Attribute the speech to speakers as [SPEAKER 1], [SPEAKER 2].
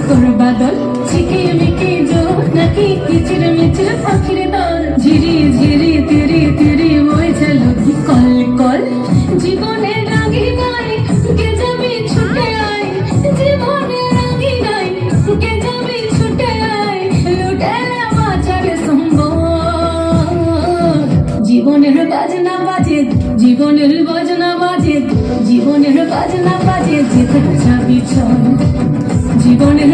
[SPEAKER 1] তোর বাদল ঝিকিমিকি নাকি কিচির মিচির পাখির দল ঝিরি ঝিরি তিরি তিরি বইছে লঘু কল কল জীবনের রাঙি নাই কে যাবি ছুটে আয় জীবনের রাঙি নাই কে যাবি ছুটে আয় লুটে বাঁচার সম্বল জীবনের বাজনা বাজে জীবনের বাজনা বাজে জীবনের বাজনা বাজে যেতে যাবি চল জীবনের